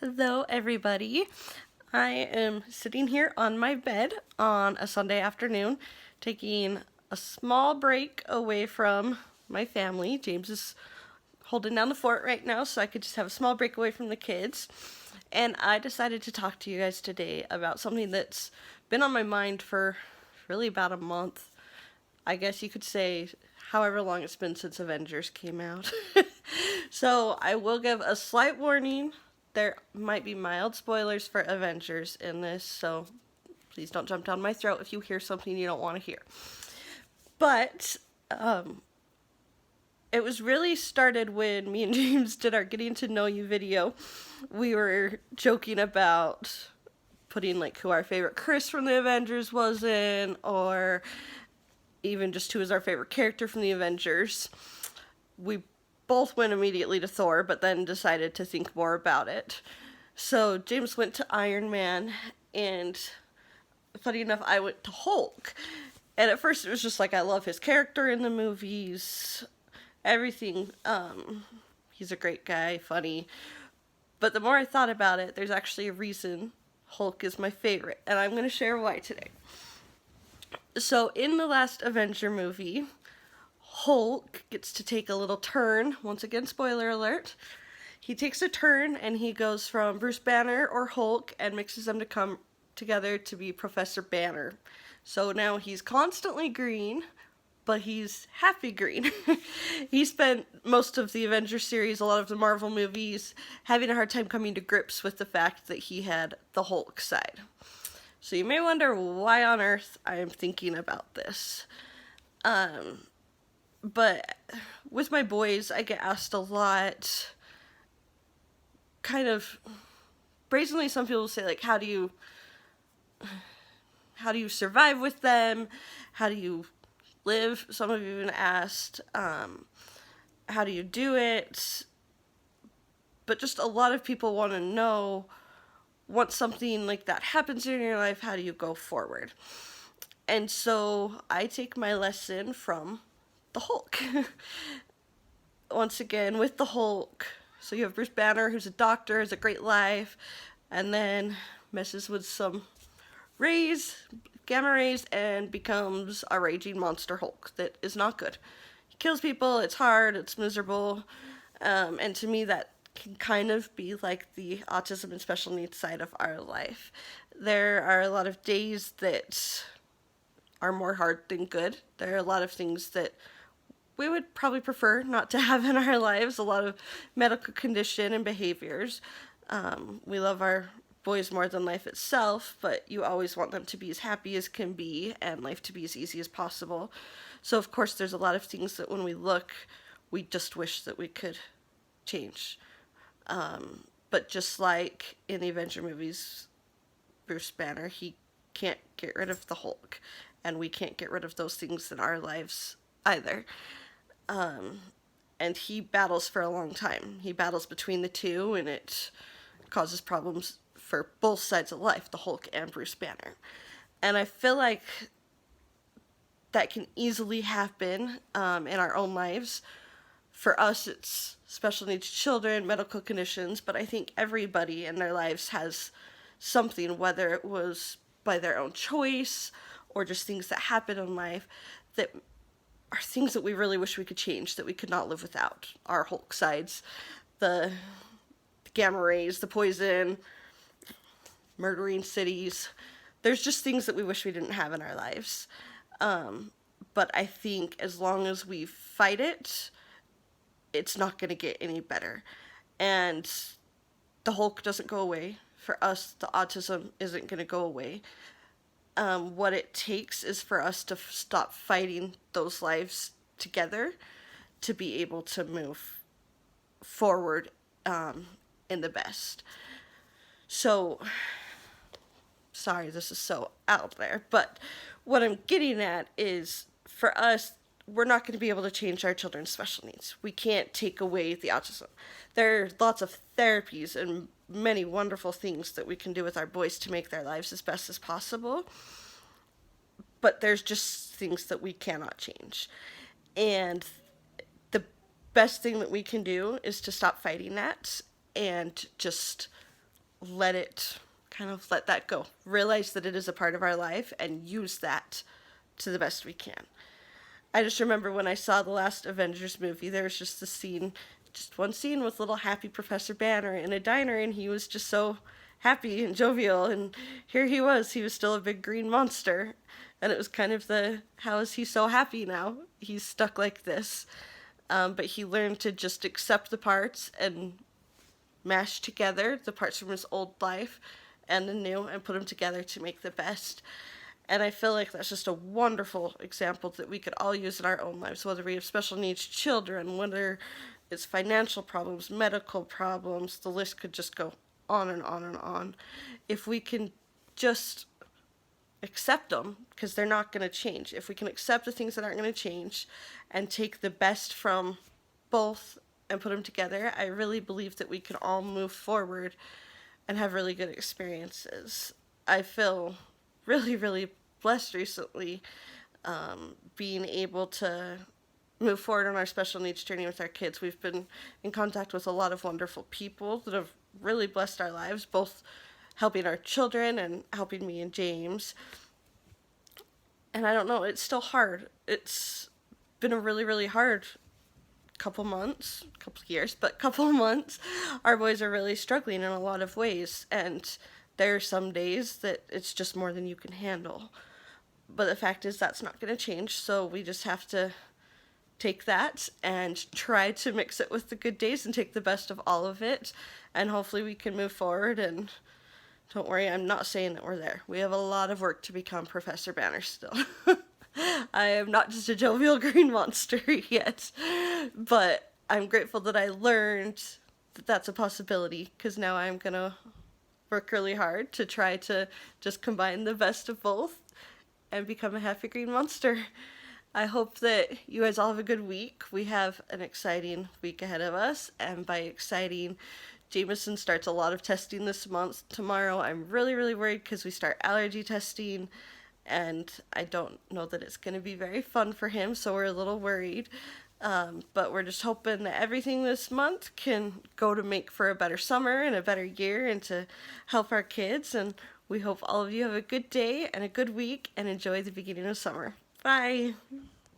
Hello, everybody. I am sitting here on my bed on a Sunday afternoon, taking a small break away from my family. James is holding down the fort right now, so I could just have a small break away from the kids. And I decided to talk to you guys today about something that's been on my mind for really about a month. I guess you could say however long it's been since Avengers came out. So I will give a slight warning. There might be mild spoilers for Avengers in this, so please don't jump down my throat if you hear something you don't want to hear. But it was really started when me and James did our getting to know you video. We were joking about putting like who our favorite Chris from the Avengers was in, or even just who is our favorite character from the Avengers. We both went immediately to Thor, but then decided to think more about it. So James went to Iron Man, and funny enough, I went to Hulk. And at first it was just like, I love his character in the movies, everything. He's a great guy, funny. But the more I thought about it, there's actually a reason Hulk is my favorite, and I'm going to share why today. So in the last Avenger movie, Hulk gets to take a little turn. Once again, spoiler alert. He takes a turn and he goes from Bruce Banner or Hulk and mixes them to come together to be Professor Banner. So now he's constantly green, but he's happy green. He spent most of the Avengers series, a lot of the Marvel movies, having a hard time coming to grips with the fact that he had the Hulk side. So you may wonder why on earth I am thinking about this. But with my boys, I get asked a lot, kind of brazenly, some people say, like, how do you survive with them? How do you live? Some have even asked, how do you do it? But just a lot of people want to know, once something like that happens in your life, how do you go forward? And so I take my lesson from the Hulk. Once again, with the Hulk, so you have Bruce Banner, who's a doctor, has a great life, and then messes with some gamma rays, and becomes a raging monster Hulk that is not good. He kills people, it's hard, it's miserable, and to me that can kind of be like the autism and special needs side of our life. There are a lot of days that are more hard than good. There are a lot of things that we would probably prefer not to have in our lives, a lot of medical condition and behaviors. We love our boys more than life itself, but you always want them to be as happy as can be and life to be as easy as possible. So of course there's a lot of things that when we look, we just wish that we could change. But just like in the Avenger movies, Bruce Banner, he can't get rid of the Hulk, and we can't get rid of those things in our lives either. And he battles for a long time. He battles between the two, and it causes problems for both sides of life, the Hulk and Bruce Banner. And I feel like that can easily happen in our own lives. For us, it's special needs children, medical conditions, but I think everybody in their lives has something, whether it was by their own choice or just things that happen in life, that are things that we really wish we could change, that we could not live without. Our Hulk sides, the gamma rays, the poison, murdering cities. There's just things that we wish we didn't have in our lives. But I think as long as we fight it, it's not going to get any better. And the Hulk doesn't go away. For us, the autism isn't going to go away. What it takes is for us to stop fighting those lives together to be able to move forward in the best. So, sorry, this is so out there, but what I'm getting at is, for us, we're not going to be able to change our children's special needs. We can't take away the autism. There are lots of therapies and many wonderful things that we can do with our boys to make their lives as best as possible. But there's just things that we cannot change. And the best thing that we can do is to stop fighting that and just let that go. Realize that it is a part of our life and use that to the best we can. I just remember when I saw the last Avengers movie, there was just one scene with little happy Professor Banner in a diner, and he was just so happy and jovial, and here he was still a big green monster. And it was kind of how is he so happy now? He's stuck like this. But he learned to just accept the parts and mash together the parts from his old life and the new and put them together to make the best. And I feel like that's just a wonderful example that we could all use in our own lives, whether we have special needs children, whether it's financial problems, medical problems, the list could just go on and on and on. If we can just accept them, because they're not going to change. If we can accept the things that aren't going to change and take the best from both and put them together, I really believe that we can all move forward and have really good experiences. I feel really, really blessed recently being able to move forward on our special needs journey with our kids. We've been in contact with a lot of wonderful people that have really blessed our lives, both helping our children and helping me and James. And I don't know, it's still hard. It's been a really, really hard couple years, but couple months. Our boys are really struggling in a lot of ways, and there are some days that it's just more than you can handle. But the fact is that's not going to change, so we just have to take that and try to mix it with the good days and take the best of all of it, and hopefully we can move forward. And don't worry, I'm not saying that we're there. We have a lot of work to become Professor Banner still. I am not just a jovial green monster yet, but I'm grateful that I learned that that's a possibility, because now I'm going to work really hard to try to just combine the best of both and become a happy green monster. I hope that you guys all have a good week. We have an exciting week ahead of us, and by exciting, Jameson starts a lot of testing this month. Tomorrow I'm really, really worried because we start allergy testing, and I don't know that it's going to be very fun for him, so we're a little worried. But we're just hoping that everything this month can go to make for a better summer and a better year and to help our kids. And we hope all of you have a good day and a good week and enjoy the beginning of summer. Bye!